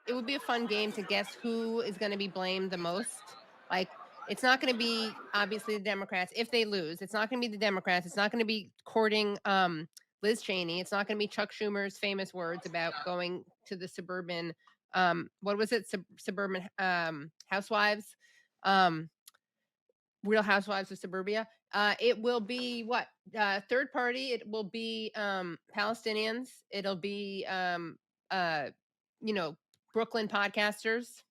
It would be a fun game to guess who is going to be blamed the most. Like, it's not going to be obviously the Democrats if they lose. It's not going to be the Democrats. It's not going to be courting Liz Cheney. It's not going to be Chuck Schumer's famous words about going to the suburban what was it? Suburban housewives. Real Housewives of Suburbia. It will be what? Third party. It will be Palestinians. It'll be Brooklyn podcasters.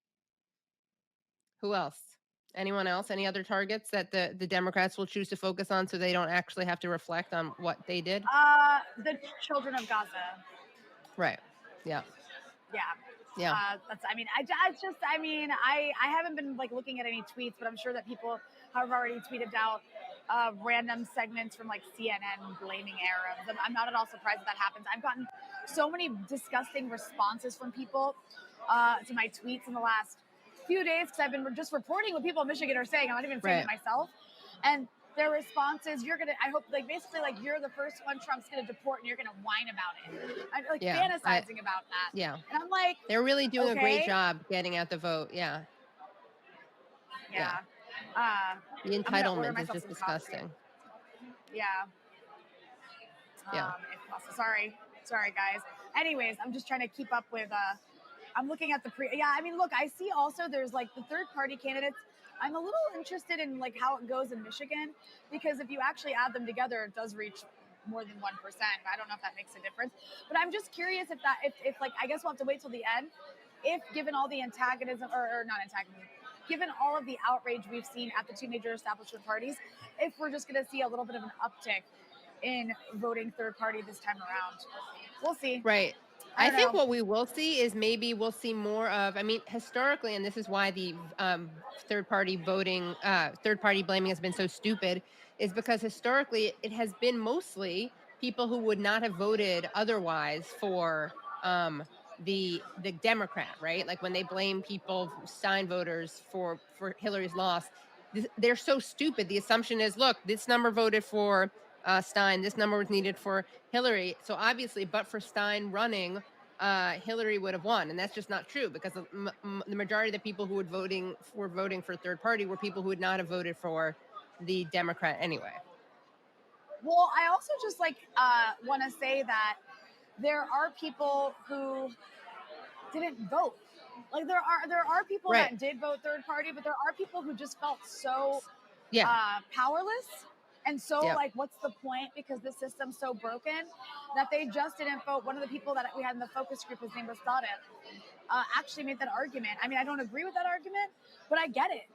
Who else? Anyone else? Any other targets that the Democrats will choose to focus on so they don't actually have to reflect on what they did? The children of Gaza. Right. Yeah. Yeah. Yeah. That's. I mean, I haven't been like looking at any tweets, but I'm sure that people have already tweeted out random segments from like CNN blaming Arabs. I'm not at all surprised that happens. I've gotten so many disgusting responses from people to my tweets in the last few days because I've been just reporting what people in Michigan are saying. I'm not even saying it myself, and their response is, I hope, like, basically, like, you're the first one Trump's going to deport and you're going to whine about it. I'm, like, fantasizing about that. Yeah. And I'm like, they're really doing a great job getting out the vote. Yeah. Yeah. The entitlement is just disgusting. Yeah. Sorry, guys. Anyways, I'm just trying to keep up with, I'm looking at I mean, look, I see also there's, like, the third-party candidates. I'm a little interested in like how it goes in Michigan, because if you actually add them together, it does reach more than 1%. I don't know if that makes a difference, but I'm just curious if like, I guess we'll have to wait till the end. If given all the antagonism or not antagonism, given all of the outrage we've seen at the two major establishment parties, if we're just going to see a little bit of an uptick in voting third party this time around, we'll see. Right. I think what we will see is maybe we'll see more of, I mean, historically, and this is why the third-party voting, third-party blaming has been so stupid, is because historically it has been mostly people who would not have voted otherwise for the Democrat, right? Like when they blame people, Stein voters, for Hillary's loss, they're so stupid. The assumption is, look, this number voted for Stein, this number was needed for Hillary. So obviously, but for Stein running, Hillary would have won, and that's just not true, because the majority of the people who were voting for third party were people who would not have voted for the Democrat anyway. Well, I also just like want to say that there are people who didn't vote. Like there are people that did vote third party, but there are people who just felt so powerless. And so, like, what's the point? Because the system's so broken that they just didn't vote. One of the people that we had in the focus group, his name was Sadek, actually made that argument. I mean, I don't agree with that argument, but I get it.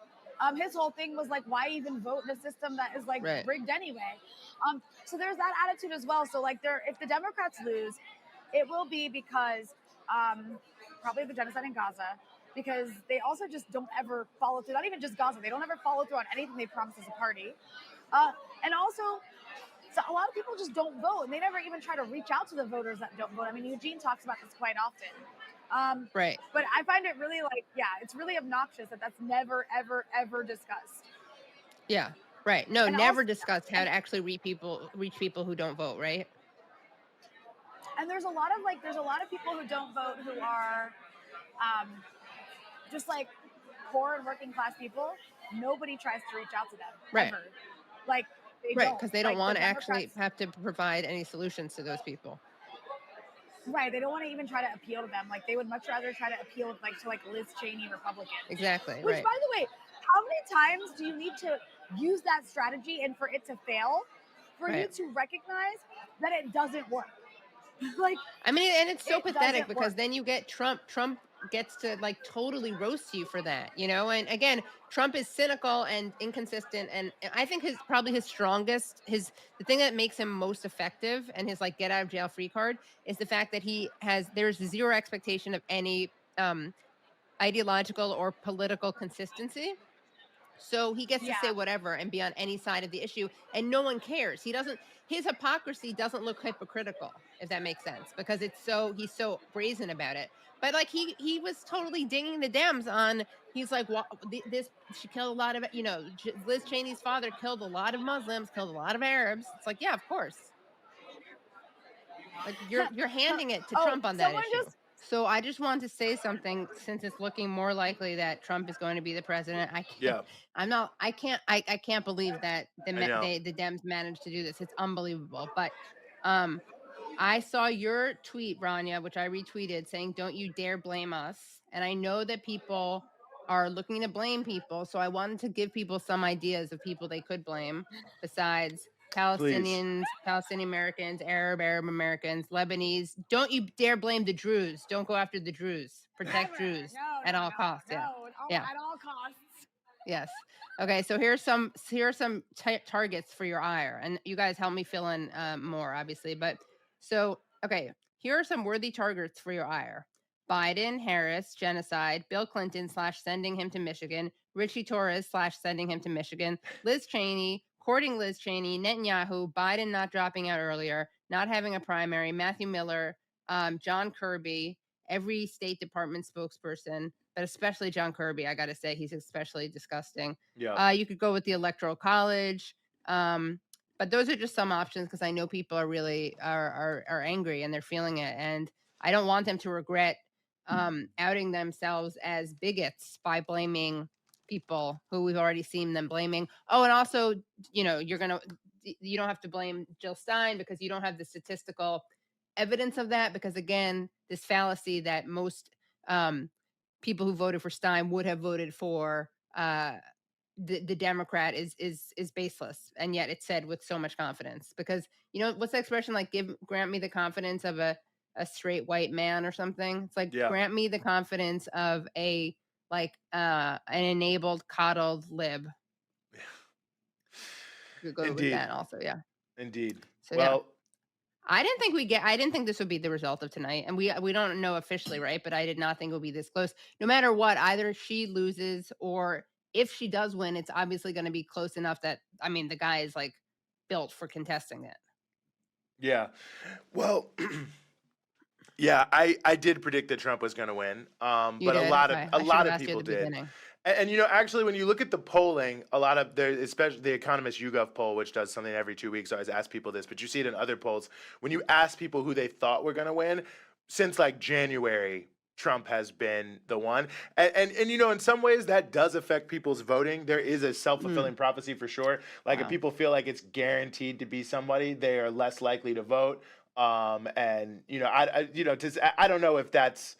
His whole thing was like, why even vote in a system that is like rigged anyway? So there's that attitude as well. So like, if the Democrats lose, it will be because probably the genocide in Gaza, because they also just don't ever follow through. Not even just Gaza. They don't ever follow through on anything they promise as a party. And also, so a lot of people just don't vote, and they never even try to reach out to the voters that don't vote. I mean, Eugene talks about this quite often. But I find it really it's really obnoxious that that's never, ever, ever discussed. Yeah, right. No, and never discussed how to actually reach people who don't vote, right? And there's a lot of people who don't vote who are just like poor and working class people. Nobody tries to reach out to them, ever. Like, because they don't want to actually have to provide any solutions to those people. Right, they don't want to even try to appeal to them. Like, they would much rather try to appeal to Liz Cheney Republicans. Exactly. Which, by the way, how many times do you need to use that strategy and for it to fail for you to recognize that it doesn't work? Like, I mean, and it's so pathetic because then you get Trump gets to like totally roast you for that, you know? And again, Trump is cynical and inconsistent, and I think probably his strongest, the thing that makes him most effective and his like get out of jail free card is the fact that there's zero expectation of any ideological or political consistency. So he gets to say whatever and be on any side of the issue, and no one cares. His hypocrisy doesn't look hypocritical, if that makes sense, because he's so brazen about it. But like he was totally dinging the Dems on, he's like, well, she killed a lot of, Liz Cheney's father killed a lot of Muslims, killed a lot of Arabs. It's like, yeah, of course. Like you're handing it to Oh, Trump on that someone issue. just So I just want to say something since it's looking more likely that Trump is going to be the president. I can't Yeah, I can't believe that I know. the Dems managed to do this. It's unbelievable. But um I saw your tweet, Rania, which I retweeted saying, "Don't you dare blame us." And I know that people are looking to blame people. So I wanted to give people some ideas of people they could blame besides Please. Palestinians, Palestinian Americans, Arab Americans, Lebanese. Don't you dare blame the Druze. Don't go after the Druze. Protect never. Druze No, at no, all no, costs. Yeah. no. Yeah. At all costs. Yes. Okay. So here are some targets for your ire, and you guys help me fill in more, obviously. But so okay, here are some worthy targets for your ire: Biden, Harris, genocide; Bill Clinton / sending him to Michigan; Richie Torres / sending him to Michigan; Liz Cheney, courting Liz Cheney; Netanyahu; Biden not dropping out earlier; not having a primary; Matthew Miller; John Kirby; every State Department spokesperson, but especially John Kirby. I got to say, he's especially disgusting. Yeah. You could go with the Electoral College, but those are just some options because I know people are really are angry and they're feeling it, and I don't want them to regret outing themselves as bigots by blaming people who we've already seen them blaming. Oh, and also, you don't have to blame Jill Stein because you don't have the statistical evidence of that because again, this fallacy that most people who voted for Stein would have voted for the Democrat is baseless, and yet it's said with so much confidence because what's the expression like? Grant me the confidence of a straight white man or something. It's like Yeah. grant me the confidence of a an enabled coddled lib. You could go with Indeed. that also, yeah. Indeed. So yeah. Well, I didn't think this would be the result of tonight, and we don't know officially, right? But I did not think it would be this close. No matter what, either she loses or if she does win, it's obviously going to be close enough that I mean, the guy is like built for contesting it. yeah. Well, yeah, I did predict that Trump was going to win. You But a did? lot of Okay. a I should lot have of asked you at people the did. beginning. And actually, when you look at the polling, a lot of there, especially the Economist YouGov poll, which does something every 2 weeks, I always ask people this, but you see it in other polls. When you ask people who they thought were going to win, since like January, Trump has been the one. And in some ways that does affect people's voting. There is a Mm, self-fulfilling prophecy for sure. Like if wow. people feel like it's guaranteed to be somebody, they are less likely to vote. And I don't know if that's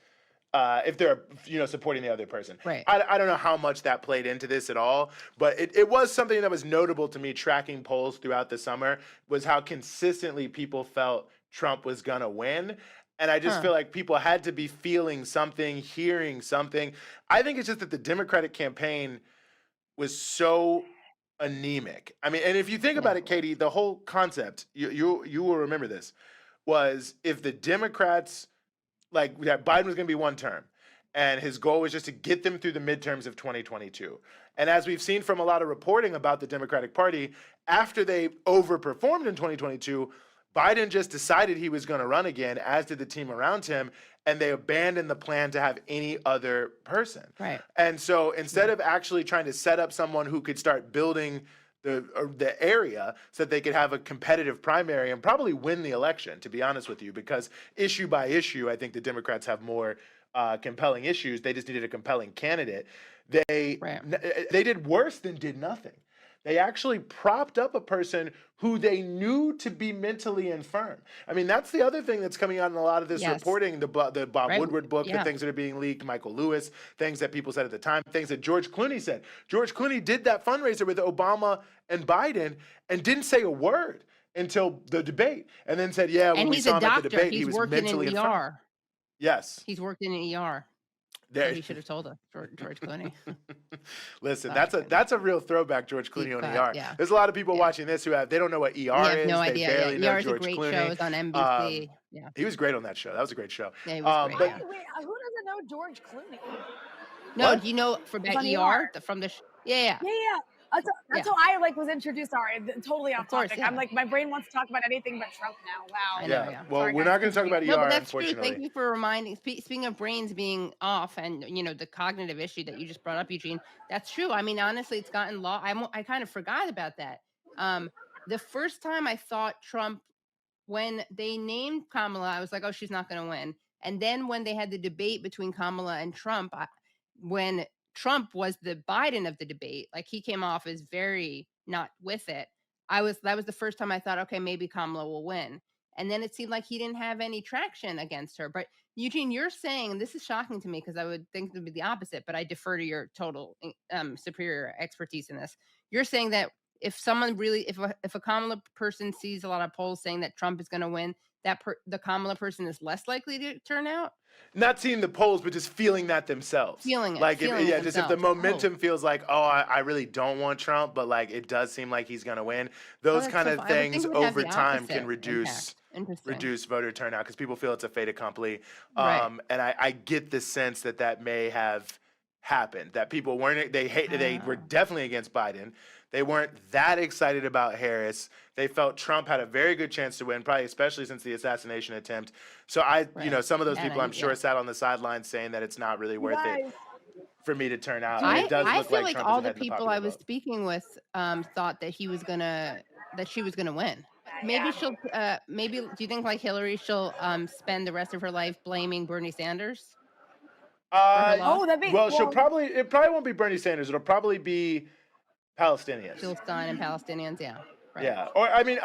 if they're supporting the other person. Right. I don't know how much that played into this at all, but it was something that was notable to me tracking polls throughout the summer was how consistently people felt Trump was gonna win. And I just Huh. feel like people had to be feeling something, hearing something. I think it's just that the Democratic campaign was so anemic. I mean, and if you think Yeah. about it, Katie, the whole concept, you will remember this, was if the Democrats like that Biden was going to be one term, and his goal was just to get them through the midterms of 2022. And as we've seen from a lot of reporting about the Democratic Party, after they overperformed in 2022, Biden just decided he was going to run again, as did the team around him, and they abandoned the plan to have any other person. Right. And so instead of actually trying to set up someone who could start building the area so that they could have a competitive primary and probably win the election, to be honest with you, because issue by issue, I think the Democrats have more compelling issues. They just needed a compelling candidate. They Right. they did worse than did nothing. They actually propped up a person who they knew to be mentally infirm. I mean, that's the other thing that's coming out in a lot of this Yes. reporting, the Bob Right. Woodward book, the Yeah. things that are being leaked, Michael Lewis, things that people said at the time, things that George Clooney said. George Clooney did that fundraiser with Obama and Biden and didn't say a word until the debate, and then said, yeah, when And we he's a saw him at the doctor. debate, he He's was worked in an mentally infirm. ER. Yes. He's worked in an ER. So There. he should have told us, George Clooney. Listen, Sorry, that's a real throwback, George deep Clooney on cut. ER. Yeah. There's a lot of people Yeah. watching this who they don't know what We ER have no is. They idea. barely Yeah. know ER is a George great show. Clooney. It's on NBC. Yeah. He was great on that show. That was a great show. Yeah, he was great. But Yeah. Wait, who doesn't know George Clooney? No, what? do you know for It's that on ER ER. from the yeah, yeah. Yeah, yeah. That's Yeah. how I was introduced. Sorry, totally Of off course, topic. I'm yeah. like my brain wants to talk about anything but Trump now. I Wow. know, Yeah. yeah. Well, Sorry, we're guys. not going to talk Continue. about No, but ER, that's true. Thank unfortunately. you for reminding. Speaking of brains being off, and the cognitive issue that you just brought up, Eugene. That's true. I mean, honestly, it's gotten I kind of forgot about that. The first time I thought Trump when they named Kamala, I was like, oh, she's not going to win. And then when they had the debate between Kamala and Trump, when Trump was the Biden of the debate, like he came off as very not with it. That was the first time I thought, okay, maybe Kamala will win. And then it seemed like he didn't have any traction against her. But Eugene, you're saying, and this is shocking to me because I would think it would be the opposite, but I defer to your total superior expertise in this. You're saying that if someone really, if a Kamala person sees a lot of polls saying that Trump is going to win, the Kamala person is less likely to turn out. Not seeing the polls, but just feeling that themselves. Feeling it. Like, feeling if the momentum feels like, oh, I really don't want Trump, but like it does seem like he's going to win. Those kind of things over time can reduce voter turnout because people feel it's a fait accompli. And I get the sense that may have happened. That people weren't. They were definitely against Biden. They weren't that excited about Harris. They felt Trump had a very good chance to win, probably especially since the assassination attempt. So some of those people I'm sure sat on the sidelines saying that it's not really worth it for me to turn out. I feel like Trump all the people I was speaking with thought that she was gonna win. Maybe she'll maybe do you think like Hillary she'll spend the rest of her life blaming Bernie Sanders? It probably won't be Bernie Sanders. It'll probably be Palestinians. Palestine and Palestinians, yeah. Right. Yeah. Or who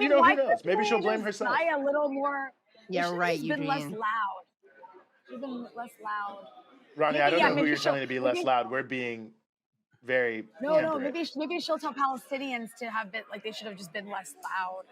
knows? Maybe she'll blame herself. A little more. Yeah, right, Eugene. Been less loud. She's been less loud. Ronnie, I don't know who you're telling to be less loud. We're being very No, maybe she'll tell Palestinians to have been like they should have just been less loud.